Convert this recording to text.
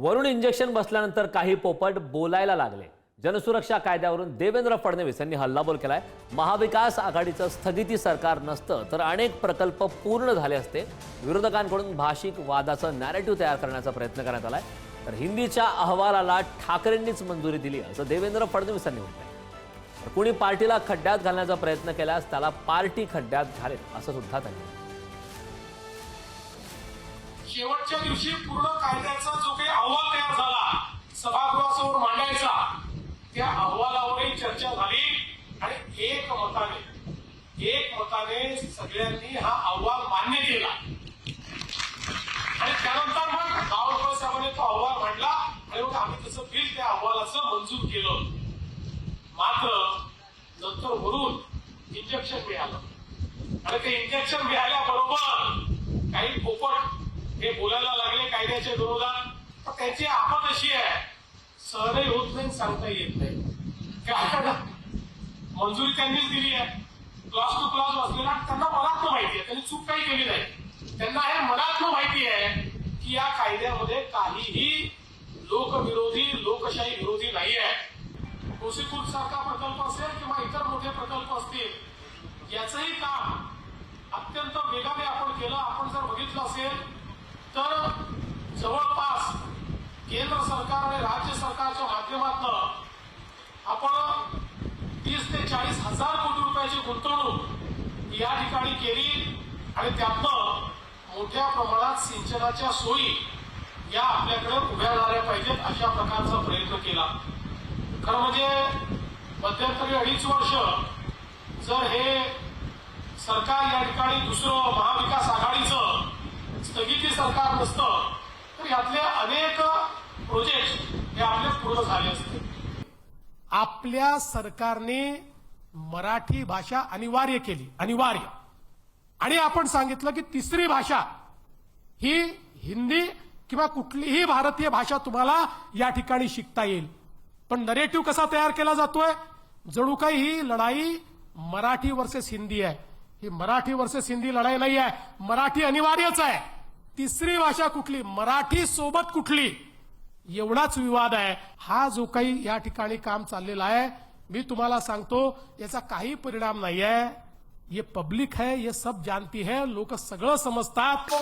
वरून इंजेक्शन बसल्यानंतर काही पोपट बोलायला लागले। जनसुरक्षा कायद्यावरून देवेंद्र फडणवीस यांनी हल्लाबोल केलाय। महाविकास आघाडीचं स्थगिती सरकार नसतं तर अनेक प्रकल्प पूर्ण झाले असते। विरोधकांकडून भाषिक वादाचं नॅरेटिव्ह तयार करण्याचा प्रयत्न करण्यात आलाय। तर हिंदीच्या अहवालाला ठाकरेंनीच मंजुरी दिली असं देवेंद्र फडणवीस यांनी म्हटलंय। तर कुणी पार्टीला खड्ड्यात घालण्याचा प्रयत्न केल्यास त्याला पार्टी खड्ड्यात घालेल असं सुद्धा त्यांनी म्हटलं। शेवटच्या दिवशी पूर्ण कायद्याचा जो काही अहवाल तयार झाला सभागृहासमोर मांडायचा, त्या अहवालावरही चर्चा झाली आणि एकमताने सगळ्यांनी हा अहवाल मान्य केला। आणि त्यानंतर मग गावकळ साहेबांनी तो अहवाल मांडला आणि मग आम्ही तसं बिल त्या अहवालाचं मंजूर केलं। मात्र नंतर वरून इंजेक्शन मिळालं आणि ते इंजेक्शन मिळाल्याबरोबर काही पोपट हे बोलायला लागले कायद्याच्या विरोधात। पण त्यांची आपत अशी आहे, सहनही होत नाही, सांगता येत नाही। कारण मंजुरी त्यांनीच दिली आहे, क्लॉज टू क्लॉज वाचलेला त्यांना मनातनं माहिती आहे, त्यांनी चूक काही केली नाही। त्यांना हे मनातनं माहिती आहे की या कायद्यामध्ये काहीही लोकविरोधी लोकशाही विरोधी नाही आहे। कोशीपूर सारखा प्रकल्प असेल किंवा इतर मोठे प्रकल्प असतील, याचंही काम अत्यंत वेगाने आपण केलं। आपण जर बघितलं असेल तर जवळपास केंद्र सरकार आणि राज्य सरकारच्या माध्यमातून आपण 30 ते 40 हजार कोटी रुपयाची गुंतवणूक या ठिकाणी केली आणि त्यातनं मोठ्या प्रमाणात सिंचनाच्या सोयी या आपल्याकडे उभ्या राहिल्या पाहिजेत अशा प्रकारचा प्रयत्न केला। खरं म्हणजे मध्यंतरी 2.5 वर्ष जर हे सरकार या ठिकाणी दुसरं महाविकास आघाडीचं स्थगिती सरकार नसतं तर यातले अनेक प्रोजेक्ट हे आपले पूर्ण झाले असते। आपल्या सरकारने मराठी भाषा अनिवार्य केली, अनिवार्य। आणि आपण सांगितलं की तिसरी भाषा ही हिंदी किंवा कुठलीही भारतीय भाषा तुम्हाला या ठिकाणी शिकता येईल। पण नरेटिव्ह कसा तयार केला जातोय, जणू काही ही लढाई मराठी वर्सेस हिंदी आहे। ही मराठी वर्सेस हिंदी लढाई नाही आहे, मराठी अनिवार्यच आहे। तिसरी भाषा कुठली, मराठी सोबत कुठली, एवढाच विवाद आहे। हा जो काही या ठिकाणी काम चाललेला आहे, मी तुम्हाला सांगतो याचा काही परिणाम नाही आहे। ये पब्लिक है, ये सब जानती है, लोक सगळं समजतात।